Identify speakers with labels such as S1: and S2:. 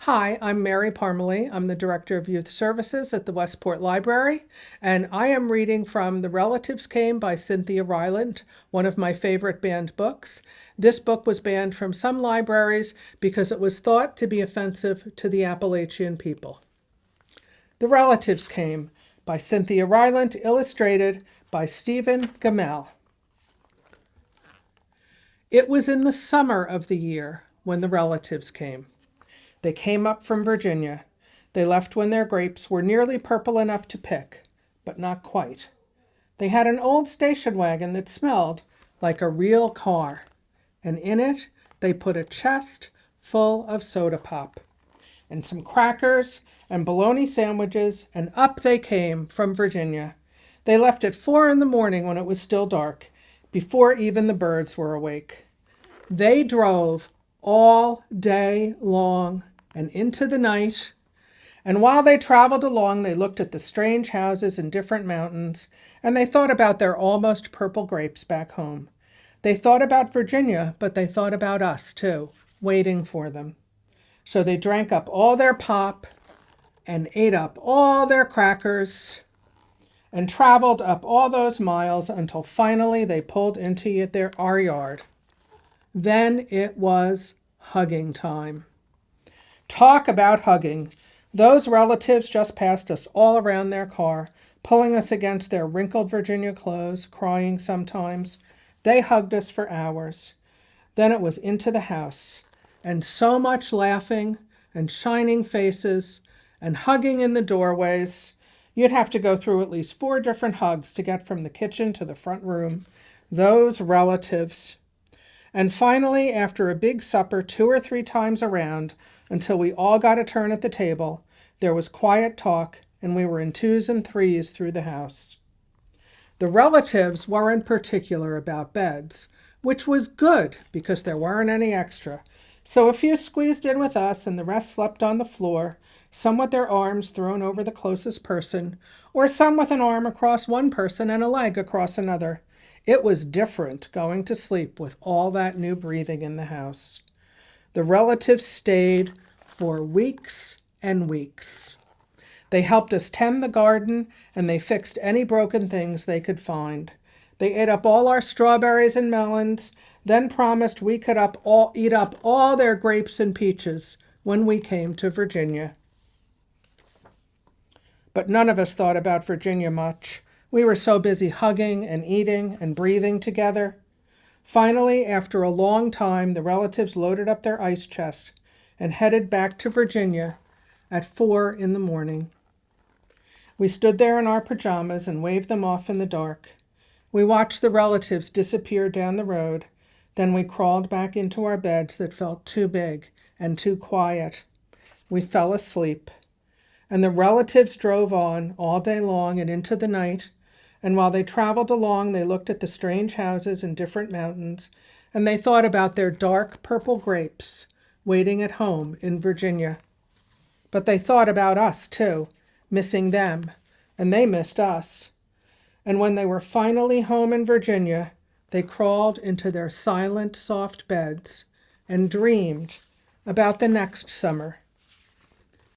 S1: Hi, I'm Mary Parmalee. I'm the Director of Youth Services at the Westport Library, and I am reading from The Relatives Came by Cynthia Rylant, one of my favorite banned books. This book was banned from some libraries because it was thought to be offensive to the Appalachian people. The Relatives Came by Cynthia Rylant, illustrated by Stephen Gamel. It was in the summer of the year when the relatives came. They came up from Virginia. They left when their grapes were nearly purple enough to pick, but not quite. They had an old station wagon that smelled like a real car, and in it they put a chest full of soda pop and some crackers and bologna sandwiches, and up they came from Virginia. They left at 4 in the morning when it was still dark, before even the birds were awake. They drove all day long and into the night, and while they traveled along, they looked at the strange houses in different mountains, and they thought about their almost purple grapes back home. They thought about Virginia, but they thought about us too, waiting for them. So they drank up all their pop and ate up all their crackers and traveled up all those miles until finally they pulled into our yard. Then it was hugging time. Talk about hugging. Those relatives just passed us all around their car, pulling us against their wrinkled Virginia clothes, crying sometimes. They hugged us for hours. Then it was into the house, and so much laughing and shining faces and hugging in the doorways. You'd have to go through at least 4 different hugs to get from the kitchen to the front room. Those relatives. And finally, after a big supper 2 or 3 times around, until we all got a turn at the table, there was quiet talk, and we were in 2s and 3s through the house. The relatives weren't particular about beds, which was good because there weren't any extra. So a few squeezed in with us, and the rest slept on the floor, some with their arms thrown over the closest person, or some with an arm across one person and a leg across another. It was different going to sleep with all that new breathing in the house. The relatives stayed for weeks and weeks. They helped us tend the garden, and they fixed any broken things they could find. They ate up all our strawberries and melons, then promised we could eat up all their grapes and peaches when we came to Virginia. But none of us thought about Virginia much. We were so busy hugging and eating and breathing together. Finally, after a long time, the relatives loaded up their ice chest and headed back to Virginia at 4 in the morning. We stood there in our pajamas and waved them off in the dark. We watched the relatives disappear down the road. Then we crawled back into our beds that felt too big and too quiet. We fell asleep. And the relatives drove on all day long and into the night. And while they traveled along, they looked at the strange houses in different mountains, and they thought about their dark purple grapes waiting at home in Virginia. But they thought about us, too, missing them, and they missed us. And when they were finally home in Virginia, they crawled into their silent, soft beds and dreamed about the next summer